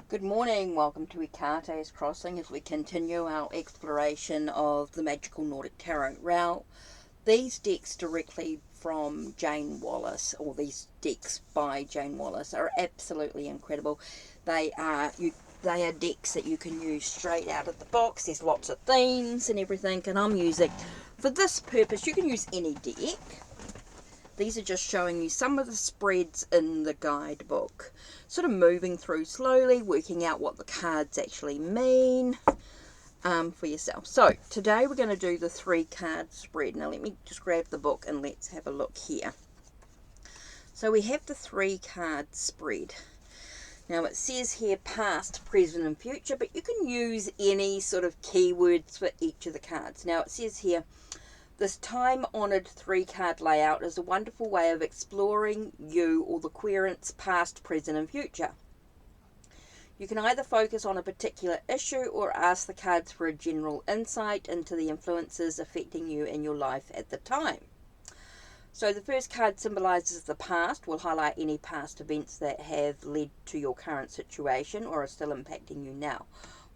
Good morning, welcome to Ekate's Crossing as we continue our exploration of the magical Nordic Tarot. Now, these decks directly from Jane Wallace, or these decks by Jane Wallace, are absolutely incredible. They are decks that you can use straight out of the box. There's lots of themes and everything, and I'm using, for this purpose, you can use any deck. These are just showing you some of the spreads in the guidebook. Sort of moving through slowly, working out what the cards actually mean for yourself. So, today we're going to do the 3-card spread. Now, let me just grab the book and let's have a look here. So, we have the 3-card spread. Now, it says here past, present and future, but you can use any sort of keywords for each of the cards. Now, it says here, this time-honoured 3-card layout is a wonderful way of exploring you or the querents past, present and future. You can either focus on a particular issue or ask the cards for a general insight into the influences affecting you in your life at the time. So the first card symbolises the past, will highlight any past events that have led to your current situation or are still impacting you now.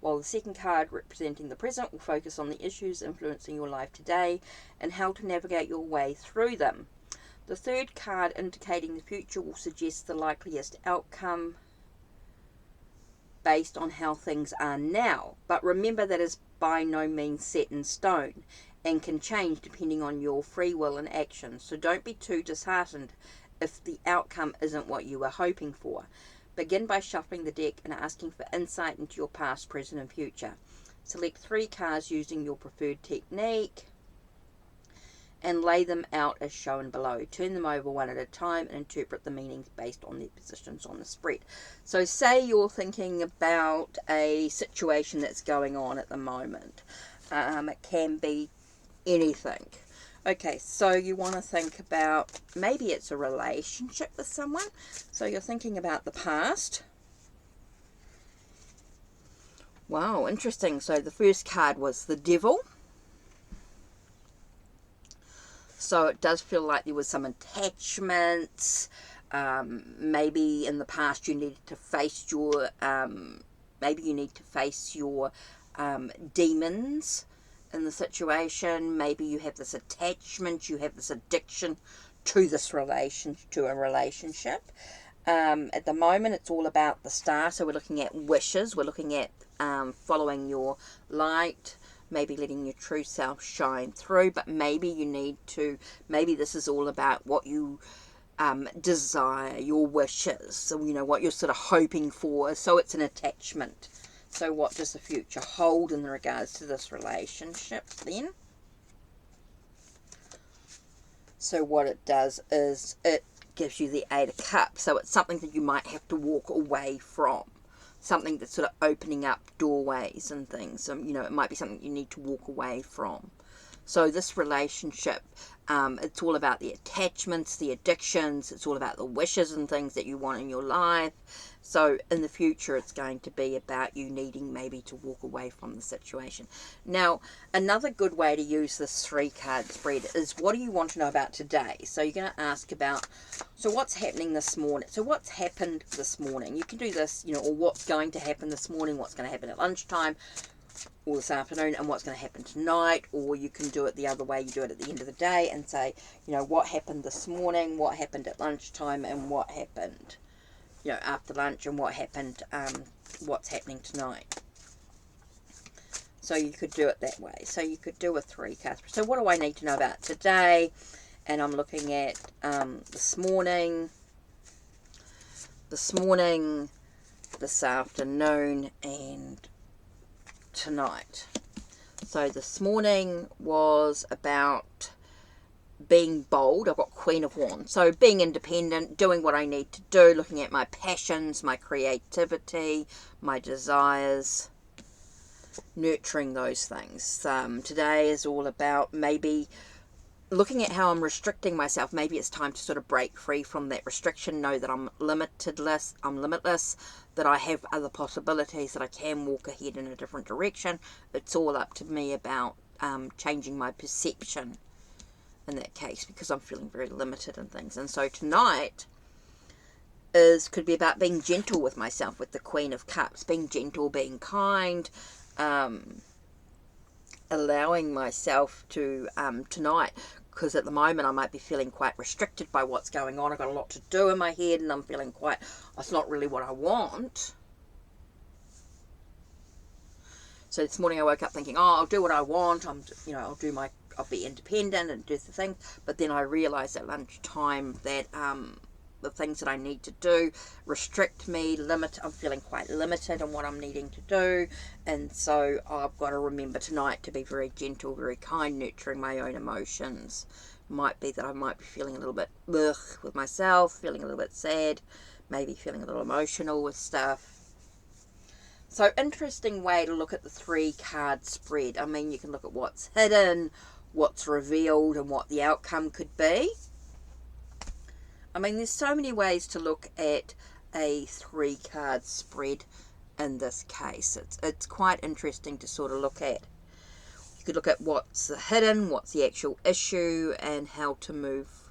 While the second card, representing the present, will focus on the issues influencing your life today and how to navigate your way through them. The third card, indicating the future, will suggest the likeliest outcome based on how things are now. But remember that is by no means set in stone and can change depending on your free will and action. So don't be too disheartened if the outcome isn't what you were hoping for. Begin by shuffling the deck and asking for insight into your past, present and future. Select 3 cards using your preferred technique and lay them out as shown below. Turn them over one at a time and interpret the meanings based on their positions on the spread. So say you're thinking about a situation that's going on at the moment. It can be anything. Okay, so you want to think about, maybe it's a relationship with someone. So you're thinking about the past. Wow, interesting. So the first card was the Devil. So it does feel like there was some attachments. Maybe in the past you needed to face your, demons in the situation. Maybe you have this attachment, you have this addiction to a relationship. At the moment it's all about the star, so we're looking at wishes, we're looking at following your light, maybe letting your true self shine through, but maybe this is all about what you desire, your wishes, so what you're sort of hoping for. So it's an attachment. So what does the future hold in regards to this relationship then? So what it does is it gives you the 8 of Cups. So it's something that you might have to walk away from. Something that's sort of opening up doorways and things. So, it might be something you need to walk away from. So this relationship, it's all about the attachments, the addictions. It's all about the wishes and things that you want in your life. So in the future, it's going to be about you needing maybe to walk away from the situation. Now, another good way to use this 3-card spread is, what do you want to know about today? So you're going to ask about, so what's happening this morning? So what's happened this morning? You can do this, or what's going to happen this morning, what's going to happen at lunchtime, or this afternoon, and what's going to happen tonight. Or you can do it the other way, you do it at the end of the day and say, what happened this morning, what happened at lunchtime, and what happened after lunch, and what happened, what's happening tonight. So you could do it that way. So you could do a 3-card. So what do I need to know about today? And I'm looking at this morning, this afternoon, and tonight. So this morning was about being bold. I've got Queen of Wands. So being independent, doing what I need to do, looking at my passions, my creativity, my desires, nurturing those things. Today is all about maybe looking at how I'm restricting myself. Maybe it's time to sort of break free from that restriction, know that I'm limitless, that I have other possibilities, that I can walk ahead in a different direction. It's all up to me about changing my perception in that case, because I'm feeling very limited in things. And so tonight, could be about being gentle with myself, with the Queen of Cups, being gentle, being kind, allowing myself to, tonight, because at the moment I might be feeling quite restricted by what's going on. I've got a lot to do in my head, and I'm feeling quite, it's not really what I want. So this morning I woke up thinking, oh, I'll do what I want. I'll be independent and do the things. But then I realised at lunchtime that the things that I need to do restrict me, I'm feeling quite limited in what I'm needing to do. And so I've got to remember tonight to be very gentle, very kind, nurturing my own emotions. Might be that I might be feeling a little bit with myself, feeling a little bit sad, maybe feeling a little emotional with stuff. So interesting way to look at the 3-card spread. I mean, you can look at what's hidden, what's revealed, and what the outcome could be. I mean, there's so many ways to look at a 3-card spread in this case. It's quite interesting to sort of look at. You could look at what's hidden, what's the actual issue, and how to move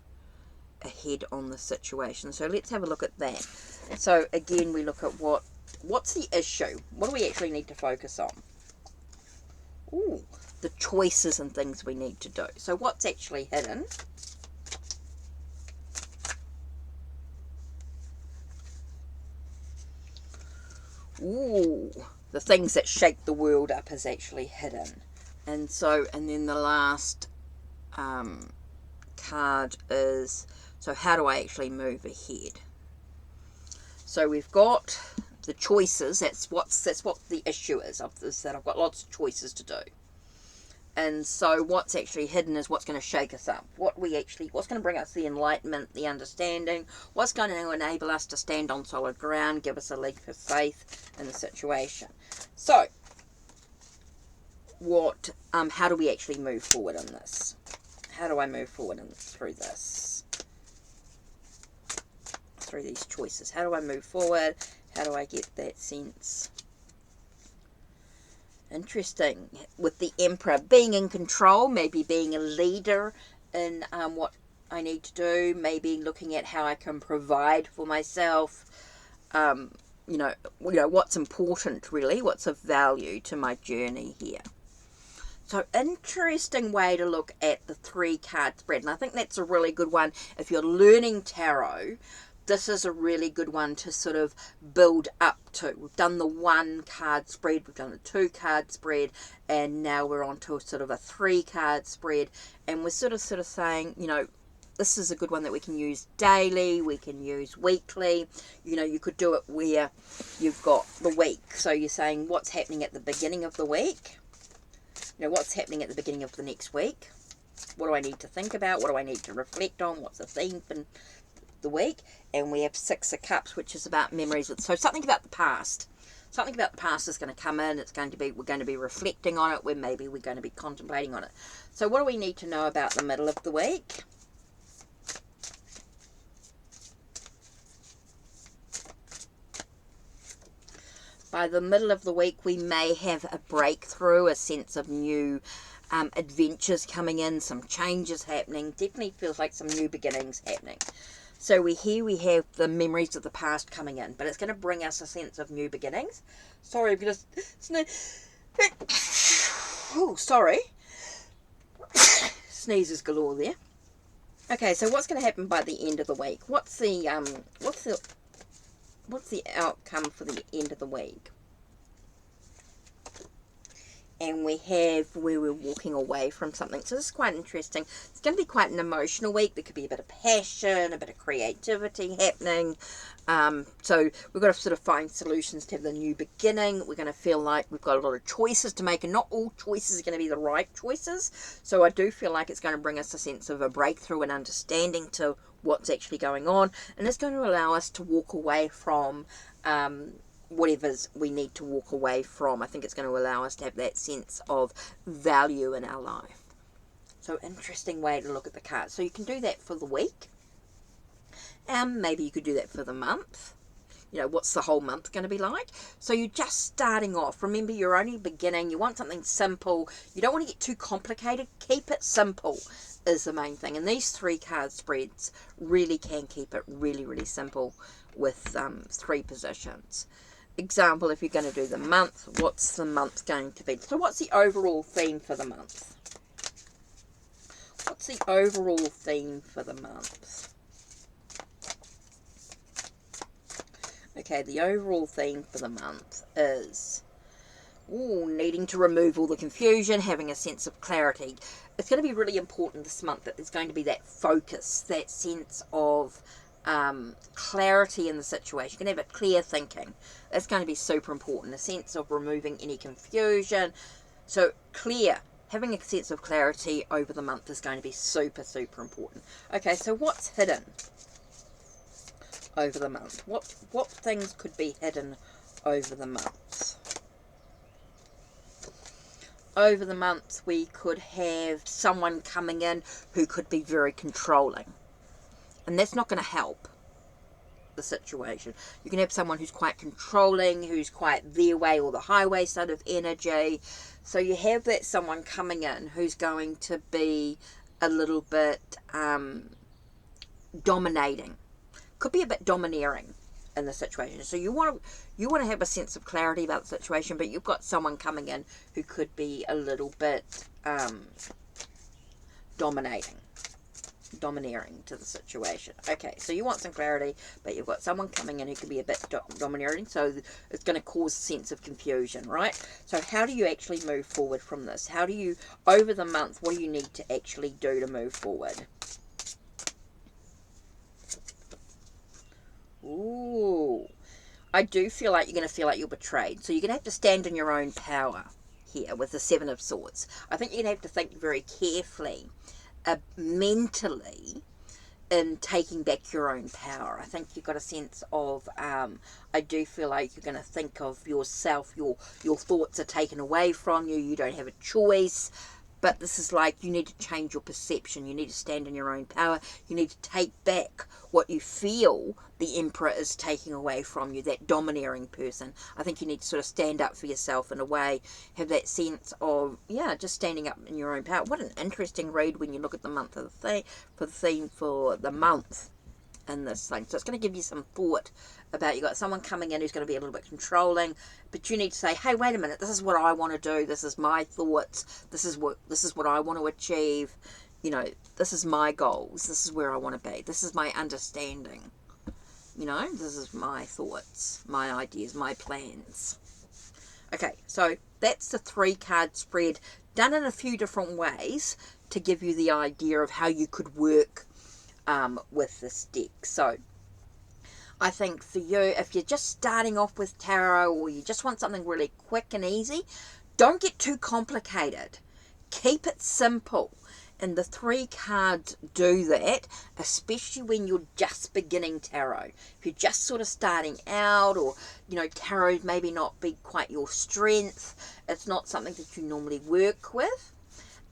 ahead on the situation. So let's have a look at that. So again, we look at what's the issue? What do we actually need to focus on? Ooh, the choices and things we need to do. So what's actually hidden? Ooh, the things that shake the world up is actually hidden. And then the last card is, so how do I actually move ahead? So we've got the choices. That's what the issue is of this, that I've got lots of choices to do. And so what's actually hidden is what's going to shake us up. What's going to bring us the enlightenment, the understanding, what's going to enable us to stand on solid ground, give us a leap of faith in the situation. So how do we actually move forward in this? How do I move forward through this? Through these choices. How do I move forward? How do I get that sense? Interesting. With the Emperor, being in control, maybe being a leader in what I need to do, maybe looking at how I can provide for myself, what's important really, what's of value to my journey here. So interesting way to look at the 3-card spread, and I think that's a really good one if you're learning tarot. This is a really good one to sort of build up to. We've done the 1-card spread, we've done the 2-card spread, and now we're on to sort of a 3-card spread. And we're sort of saying, this is a good one that we can use daily, we can use weekly. You could do it where you've got the week. So you're saying what's happening at the beginning of the week. What's happening at the beginning of the next week. What do I need to think about? What do I need to reflect on? What's the theme for the week? And we have 6 of Cups, which is about memories. So something about the past. Something about the past is going to come in. We're going to be reflecting on it. Maybe we're going to be contemplating on it. So what do we need to know about the middle of the week? By the middle of the week, we may have a breakthrough, a sense of new adventures coming in, some changes happening. Definitely feels like some new beginnings happening. So we have the memories of the past coming in, but it's going to bring us a sense of new beginnings. Sorry, I'm going to oh, sorry. Sneezes galore there. Okay, so what's going to happen by the end of the week? What's the outcome for the end of the week? And we have where we're walking away from something. So this is quite interesting. It's going to be quite an emotional week. There could be a bit of passion, a bit of creativity happening. So we've got to sort of find solutions to have the new beginning. We're going to feel like we've got a lot of choices to make, and not all choices are going to be the right choices. So I do feel like it's going to bring us a sense of a breakthrough and understanding to what's actually going on. And it's going to allow us to walk away from whatever's we need to walk away from. I think it's going to allow us to have that sense of value in our life. So interesting way to look at the cards. So you can do that for the week. Maybe you could do that for the month. What's the whole month going to be like? So you're just starting off. Remember, you're only beginning. You want something simple. You don't want to get too complicated. Keep it simple. is the main thing. And these 3 card spreads really can keep it really, really simple with 3 positions. Example, if you're going to do the month, what's the month going to be? So what's the overall theme for the month? What's the overall theme for the month? Okay, the overall theme for the month is needing to remove all the confusion, having a sense of clarity. It's going to be really important this month that there's going to be that focus, that sense of clarity in the situation. You're going to have a clear thinking. That's going to be super important. A sense of removing any confusion. So having a sense of clarity over the month is going to be super, super important. Okay, so what's hidden over the month? What things could be hidden over the month? Over the month, we could have someone coming in who could be very controlling. And that's not going to help the situation. You can have someone who's quite controlling, who's quite their way or the highway sort of energy. So you have that someone coming in who's going to be a little bit dominating. Could be a bit domineering in the situation. So you want to have a sense of clarity about the situation, but you've got someone coming in who could be a little bit domineering to the situation. Okay, so you want some clarity, but you've got someone coming in who could be a bit domineering, so it's going to cause a sense of confusion, right? So how do you actually move forward from this? How do you, over the month, what do you need to actually do to move forward? Ooh, I do feel like you're going to feel like you're betrayed. So you're going to have to stand in your own power here with the 7 of Swords. I think you're going to have to think very carefully, mentally, in taking back your own power. I think you've got a sense of, I do feel like you're going to think of yourself, your thoughts are taken away from you, you don't have a choice. But this is like, you need to change your perception. You need to stand in your own power. You need to take back what you feel the Emperor is taking away from you, that domineering person. I think you need to sort of stand up for yourself in a way, have that sense of, just standing up in your own power. What an interesting read when you look at the month of the theme for the month in this thing. So it's going to give you some thought about, you got someone coming in who's going to be a little bit controlling, but you need to say, hey, wait a minute, this is what I want to do, this is my thoughts, this is what I want to achieve, this is my goals, this is where I want to be, this is my understanding, this is my thoughts, my ideas, my plans. Okay, so that's the 3 card spread done in a few different ways to give you the idea of how you could work with this deck. So I think for you, if you're just starting off with tarot, or you just want something really quick and easy, don't get too complicated. Keep it simple. And the 3 cards do that, especially when you're just beginning tarot. If you're just sort of starting out, or, tarot maybe not be quite your strength, it's not something that you normally work with,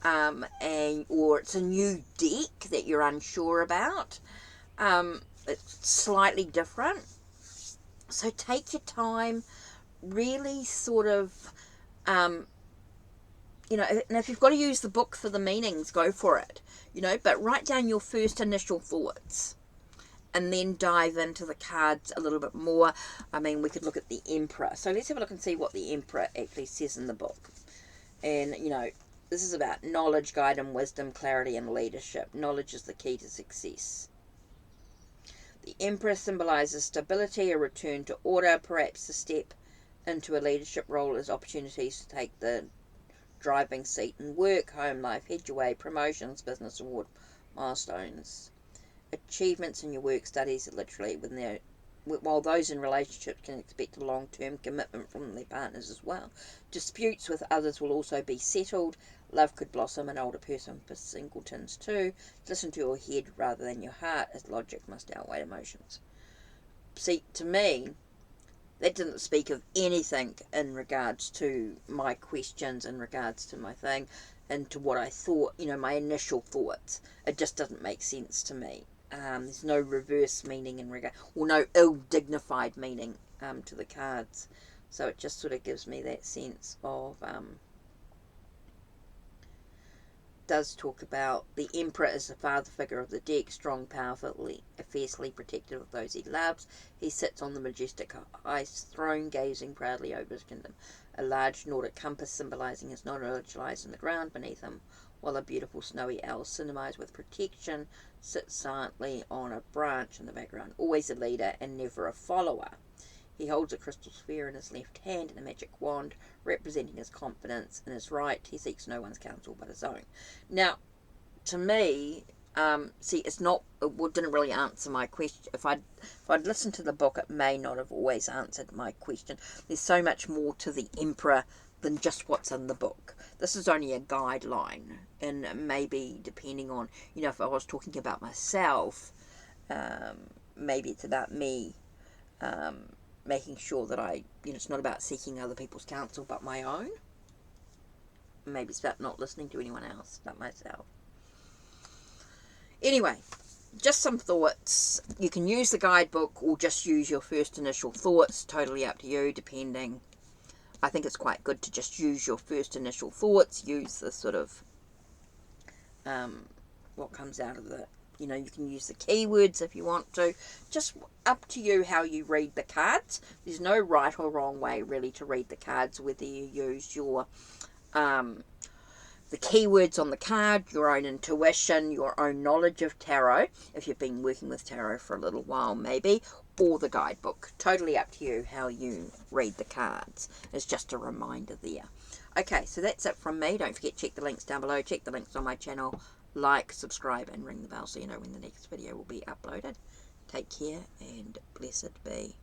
or it's a new deck that you're unsure about, it's slightly different. So take your time, really sort of, and if you've got to use the book for the meanings, go for it, but write down your first initial thoughts and then dive into the cards a little bit more. I mean, we could look at the Emperor. So let's have a look and see what the Emperor actually says in the book. And, this is about knowledge, guidance, wisdom, clarity, and leadership. Knowledge is the key to success. The Emperor symbolizes stability, a return to order, perhaps a step into a leadership role as opportunities to take the driving seat in work, home life, head your way, promotions, business award, milestones. Achievements in your work studies, literally, while those in relationships can expect a long-term commitment from their partners as well. Disputes with others will also be settled. Love could blossom, an older person for singletons too. Listen to your head rather than your heart, as logic must outweigh emotions. See, to me, that didn't speak of anything in regards to my questions, in regards to my thing, and to what I thought, my initial thoughts. It just doesn't make sense to me. There's no reverse meaning in regard, or no ill-dignified meaning to the cards. So it just sort of gives me that sense of does talk about the Emperor is the father figure of the deck, strong, powerful, fiercely protective of those he loves. He sits on the majestic high throne, gazing proudly over his kingdom. A large Nordic compass symbolizing his knowledge lies in the ground beneath him, while a beautiful snowy owl, symbolized with protection, sits silently on a branch in the background. Always a leader and never a follower. He holds a crystal sphere in his left hand and a magic wand, representing his confidence. In his right, he seeks no one's counsel but his own. Now, to me, it's not. It didn't really answer my question. If I'd listened to the book, it may not have always answered my question. There's so much more to the Emperor than just what's in the book. This is only a guideline, and maybe depending on, if I was talking about myself, maybe it's about me. Making sure that it's not about seeking other people's counsel but my own. Maybe it's about not listening to anyone else but myself. Anyway, just some thoughts. You can use the guidebook or just use your first initial thoughts. Totally up to you, depending. I think it's quite good to just use your first initial thoughts. Use the sort of what comes out of the you can use the keywords if you want to. Just up to you how you read the cards. There's no right or wrong way really to read the cards, whether you use your the keywords on the card, your own intuition, your own knowledge of tarot, if you've been working with tarot for a little while maybe, or the guidebook. Totally up to you how you read the cards. It's just a reminder there. Okay, so that's it from me. Don't forget, check the links down below. Check the links on my channel. Like, subscribe, and ring the bell so you know when the next video will be uploaded. Take care, and blessed be.